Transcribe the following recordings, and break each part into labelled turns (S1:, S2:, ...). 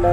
S1: Hi,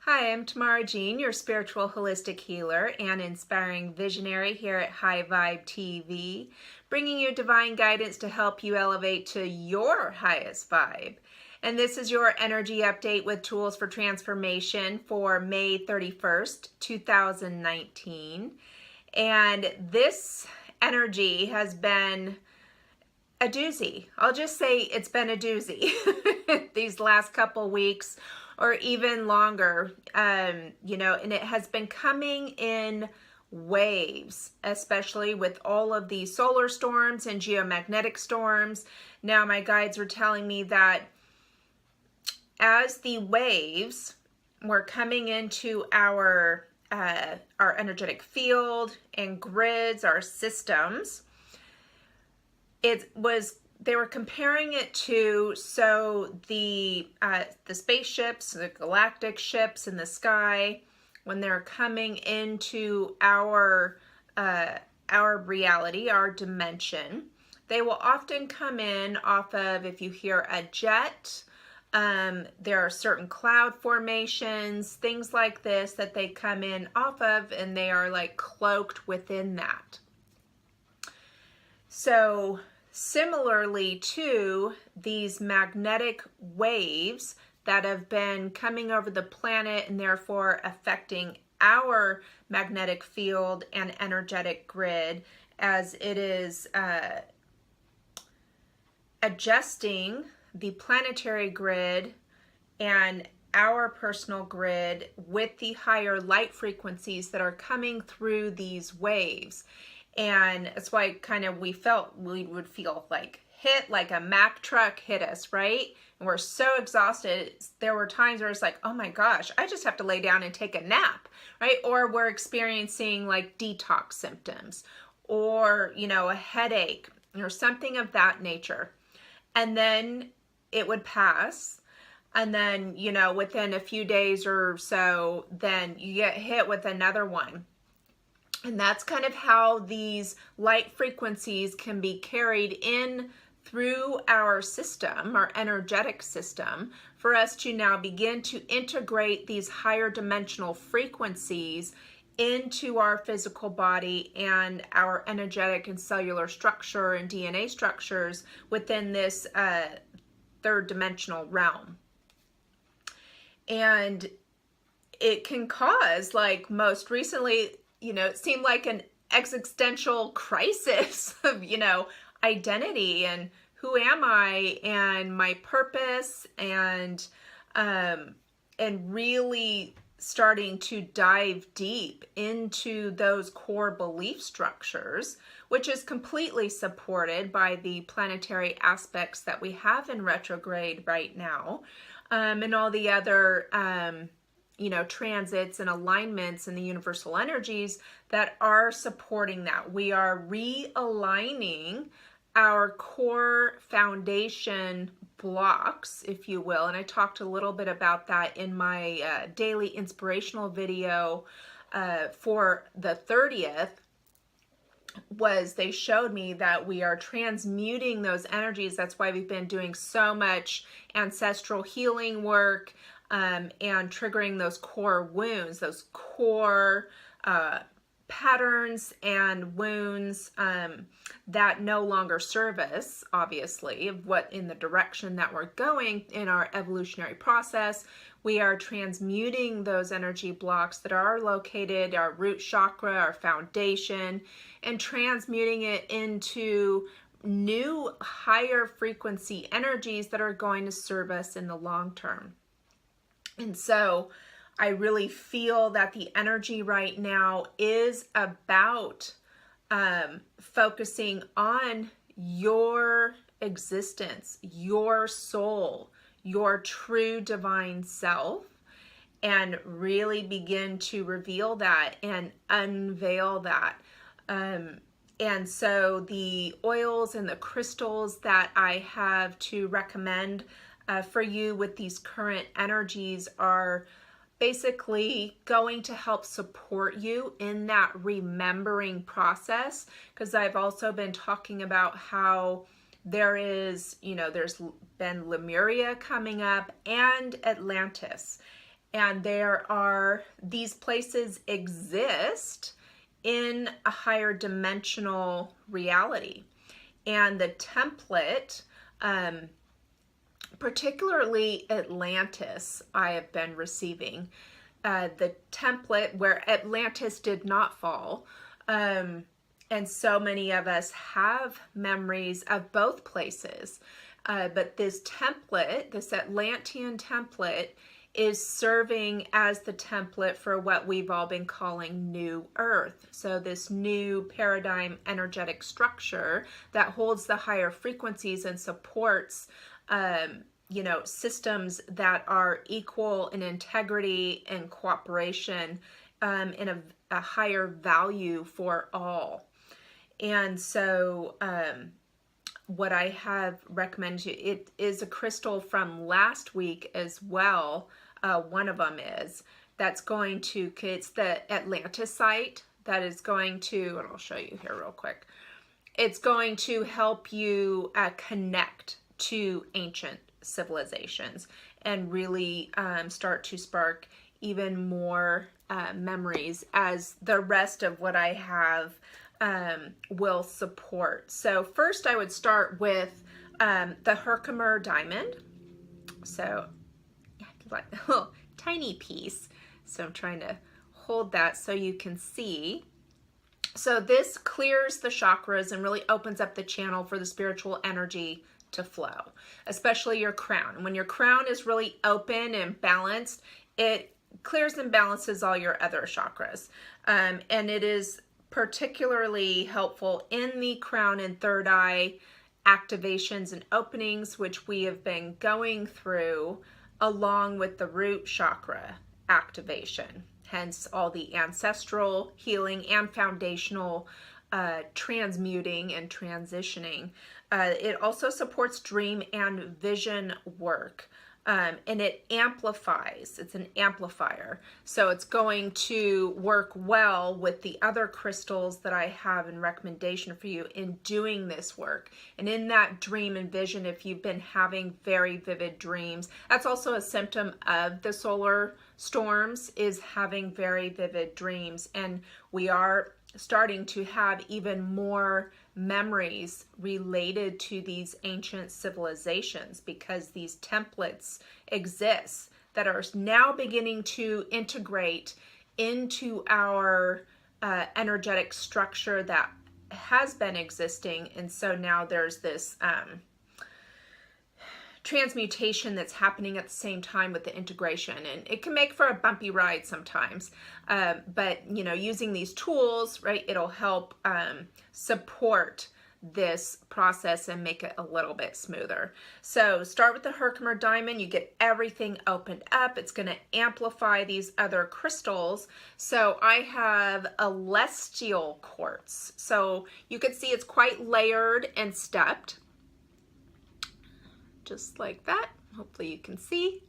S1: I'm Tamara Jean, your spiritual holistic healer and inspiring visionary here at High Vibe TV, bringing you divine guidance to help you elevate to your highest vibe. And this is your energy update with tools for transformation for May 31st, 2019. And this energy has been a doozy. I'll just say it's been a doozy these last couple weeks or even longer, and it has been coming in waves, especially with all of the solar storms and geomagnetic storms. Now my guides are telling me that as the waves were coming into our energetic field and grids, our systems, they were comparing it to the spaceships, the galactic ships in the sky, when they're coming into our reality, our dimension. They will often come in off of, if you hear a jet, there are certain cloud formations, things like this that they come in off of, and they are like cloaked within that. So similarly to these magnetic waves that have been coming over the planet and therefore affecting our magnetic field and energetic grid as it is adjusting the planetary grid and our personal grid with the higher light frequencies that are coming through these waves. And that's why we felt we would feel like hit, like a Mack truck hit us, right? And we're so exhausted. There were times where it's like, oh my gosh, I just have to lay down and take a nap, right? Or we're experiencing like detox symptoms or, a headache or something of that nature. And then it would pass. And then, within a few days or so, then you get hit with another one. And that's kind of how these light frequencies can be carried in through our system, our energetic system, for us to now begin to integrate these higher dimensional frequencies into our physical body and our energetic and cellular structure and DNA structures within this third dimensional realm. And it can cause, like most recently, it seemed like an existential crisis of, identity and who am I and my purpose and really starting to dive deep into those core belief structures, which is completely supported by the planetary aspects that we have in retrograde right now, and all the other transits and alignments and the universal energies that are supporting that. We are realigning our core foundation blocks, if you will. And I talked a little bit about that in my daily inspirational video for the 30th. They showed me that we are transmuting those energies. That's why we've been doing so much ancestral healing work, and triggering those core wounds, those core patterns and wounds that no longer serve us, obviously, of what in the direction that we're going in our evolutionary process. We are transmuting those energy blocks that are located, our root chakra, our foundation, and transmuting it into new higher frequency energies that are going to serve us in the long term. And so I really feel that the energy right now is about focusing on your existence, your soul, your true divine self, and really begin to reveal that and unveil that. And so the oils and the crystals that I have to recommend for you with these current energies are basically going to help support you in that remembering process, because I've also been talking about how there is, there's been Lemuria coming up and Atlantis. And these places exist in a higher dimensional reality. And the template, particularly Atlantis, I have been receiving the template where Atlantis did not fall. And so many of us have memories of both places. But this template, this Atlantean template, is serving as the template for what we've all been calling New Earth. So this new paradigm energetic structure that holds the higher frequencies and supports systems that are equal in integrity and cooperation, in a higher value for all. And so what I have recommended you, it is a crystal from last week as well. One of them is, that's going to, it's the Atlantisite that is going to, and I'll show you here real quick. It's going to help you connect to ancient civilizations and really start to spark even more memories, as the rest of what I have will support. So first I would start with the Herkimer diamond. So like a little tiny piece. So I'm trying to hold that so you can see. So this clears the chakras and really opens up the channel for the spiritual energy to flow, especially your crown. When your crown is really open and balanced, it clears and balances all your other chakras. And it is particularly helpful in the crown and third eye activations and openings, which we have been going through along with the root chakra activation. Hence all the ancestral healing and foundational transmuting and transitioning. It also supports dream and vision work. And it amplifies, it's an amplifier. So it's going to work well with the other crystals that I have in recommendation for you in doing this work. And in that dream and vision, if you've been having very vivid dreams, that's also a symptom of the solar storms, is having very vivid dreams. And we are starting to have even more memories related to these ancient civilizations, because these templates exist that are now beginning to integrate into our energetic structure that has been existing. And so now there's this transmutation that's happening at the same time with the integration, and it can make for a bumpy ride sometimes, but using these tools, right, it'll help support this process and make it a little bit smoother. So start with the Herkimer diamond. You get everything opened up. It's going to amplify these other crystals. So I have a celestial quartz, so you can see it's quite layered and stepped, just like that. Hopefully you can see.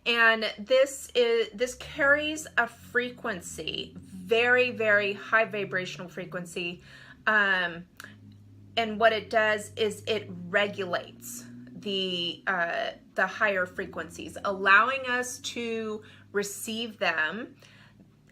S1: And this carries a frequency, very, very high vibrational frequency. And what it does is it regulates the higher frequencies, allowing us to receive them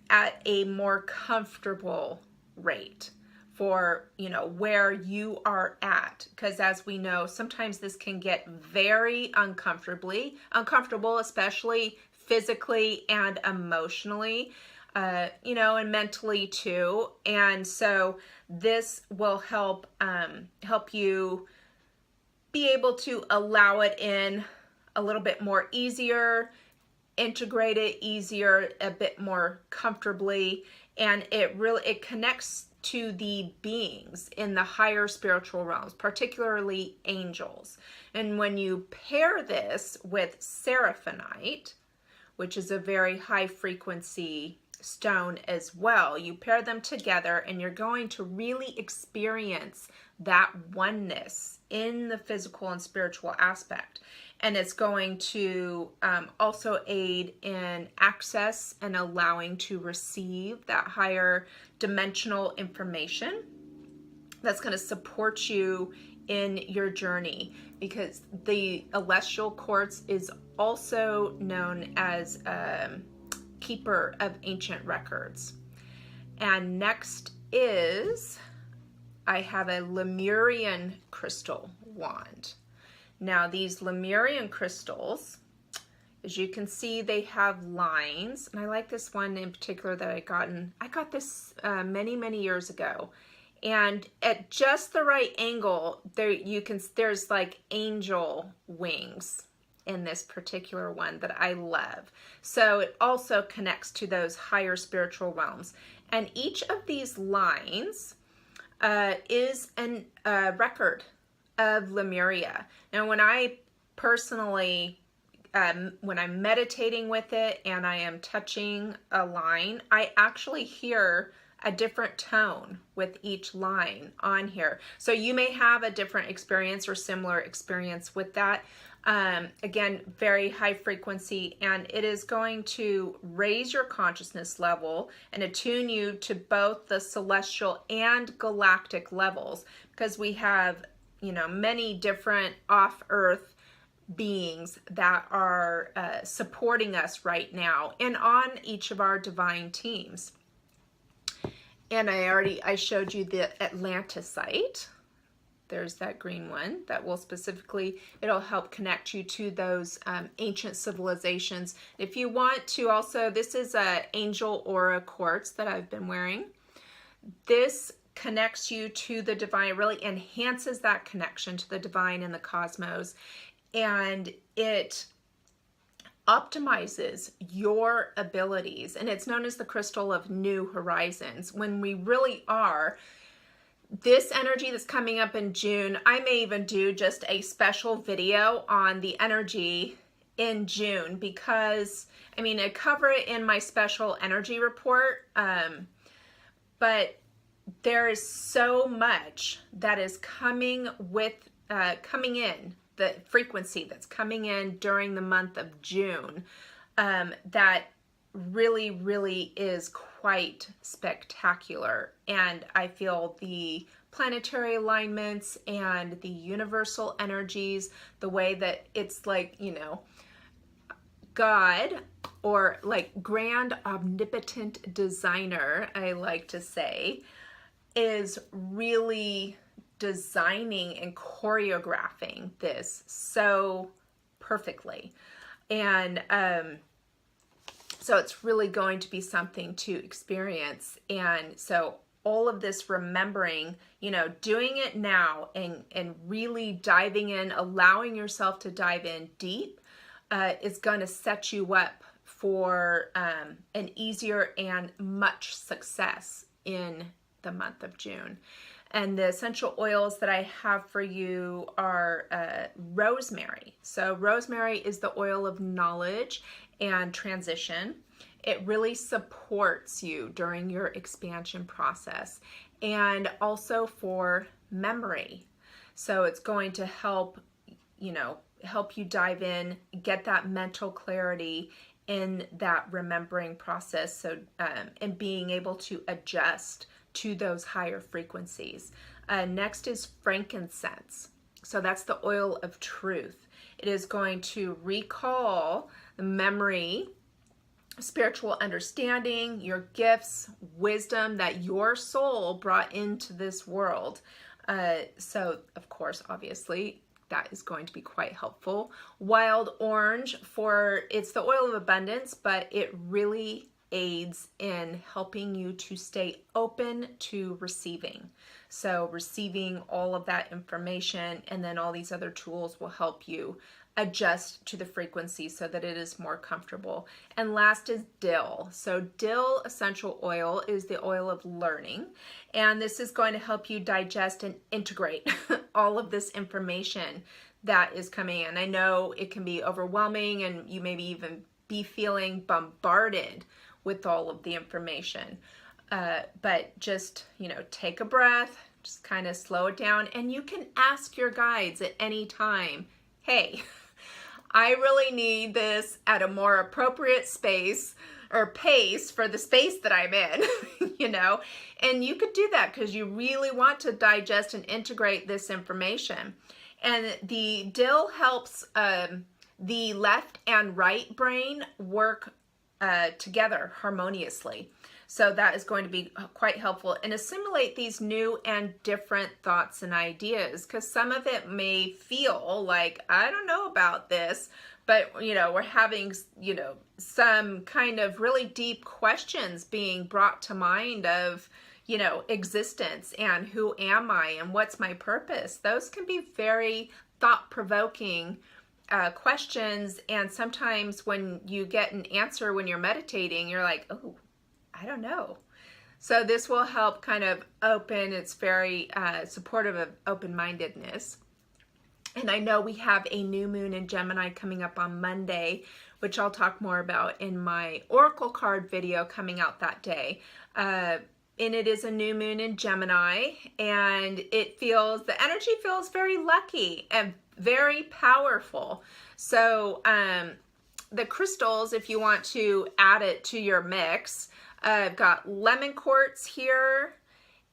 S1: at a more comfortable rate for where you are at, because as we know, sometimes this can get very uncomfortable, especially physically and emotionally, and mentally too. And so this will help you be able to allow it in a little bit more easier, integrate it easier, a bit more comfortably, and it connects to the beings in the higher spiritual realms, particularly angels. And when you pair this with seraphonite, which is a very high frequency stone as well, you pair them together and you're going to really experience that oneness in the physical and spiritual aspect. And it's going to also aid in access and allowing to receive that higher dimensional information that's going to support you in your journey, because the celestial quartz is also known as keeper of ancient records. And next is, I have a Lemurian crystal wand. Now these Lemurian crystals, as you can see, they have lines, and I like this one in particular that I got this many years ago. And at just the right angle, there's like angel wings in this particular one that I love. So it also connects to those higher spiritual realms. And each of these lines is a record of Lemuria. Now, when I personally, when I'm meditating with it and I am touching a line, I actually hear a different tone with each line on here. So you may have a different experience or similar experience with that. Again, very high frequency, and it is going to raise your consciousness level and attune you to both the celestial and galactic levels, because we have, you know, many different off-earth beings that are supporting us right now and on each of our divine teams. And I showed you the Atlantisite. There's that green one that will specifically, it'll help connect you to those ancient civilizations. If you want to also, this is a Angel Aura quartz that I've been wearing. This connects you to the divine, it really enhances that connection to the divine and the cosmos. And it optimizes your abilities, and it's known as the crystal of new horizons. When we really are, this energy that's coming up in June, I may even do just a special video on the energy in June, because I mean, I cover it in my special energy report, but there is so much that is coming in, the frequency that's coming in during the month of June, that really is quite spectacular. And I feel the planetary alignments and the universal energies, the way that it's like, you know, God, or like grand omnipotent designer, I like to say, is really designing and choreographing this so perfectly. And so it's really going to be something to experience. And so all of this remembering, you know, doing it now and really diving in, allowing yourself to dive in deep, is going to set you up for an easier and much success in the month of June. And the essential oils that I have for you are rosemary. So rosemary is the oil of knowledge and transition. It really supports you during your expansion process, and also for memory. So it's going to help, you know, help you dive in, get that mental clarity in that remembering process. So, and being able to adjust to those higher frequencies. Next is frankincense. So that's the oil of truth. It is going to recall the memory, spiritual understanding, your gifts, wisdom that your soul brought into this world. So of course, obviously, that is going to be quite helpful. Wild orange, it's the oil of abundance, but it really aids in helping you to stay open to receiving. So receiving all of that information, and then all these other tools will help you adjust to the frequency so that it is more comfortable. And last is dill. So dill essential oil is the oil of learning, and this is going to help you digest and integrate all of this information that is coming in. I know it can be overwhelming, and you maybe even be feeling bombarded with all of the information. But just, you know, take a breath, just kind of slow it down, and you can ask your guides at any time, hey, I really need this at a more appropriate space or pace for the space that I'm in, you know, and you could do that because you really want to digest and integrate this information. And the dill helps the left and right brain work together harmoniously. So that is going to be quite helpful and assimilate these new and different thoughts and ideas, because some of it may feel like, I don't know about this, but, you know, we're having, you know, some kind of really deep questions being brought to mind of, you know, existence and who am I and what's my purpose. Those can be very thought-provoking questions, and sometimes when you get an answer when you're meditating, you're like, oh, I don't know. So this will help kind of open. It's very supportive of open-mindedness. And I know we have a new moon in Gemini coming up on Monday, which I'll talk more about in my Oracle card video coming out that day. And it is a new moon in Gemini, and it feels, the energy feels very lucky and very powerful. So the crystals, if you want to add it to your mix, I've got lemon quartz here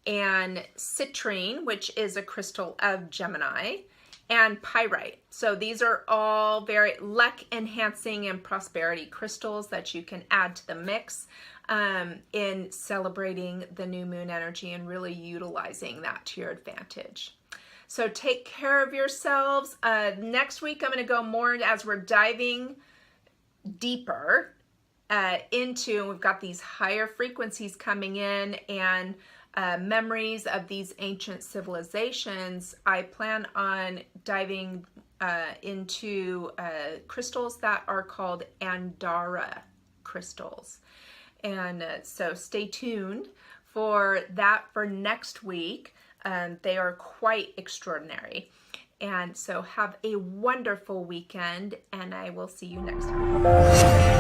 S1: and citrine, which is a crystal of Gemini, and pyrite. So these are all very luck enhancing and prosperity crystals that you can add to the mix in celebrating the new moon energy and really utilizing that to your advantage. So take care of yourselves. Next week I'm going to go more as we're diving deeper into, we've got these higher frequencies coming in and memories of these ancient civilizations. I plan on diving into crystals that are called Andara crystals. And so stay tuned for that for next week. They are quite extraordinary. And so have a wonderful weekend, and I will see you next time.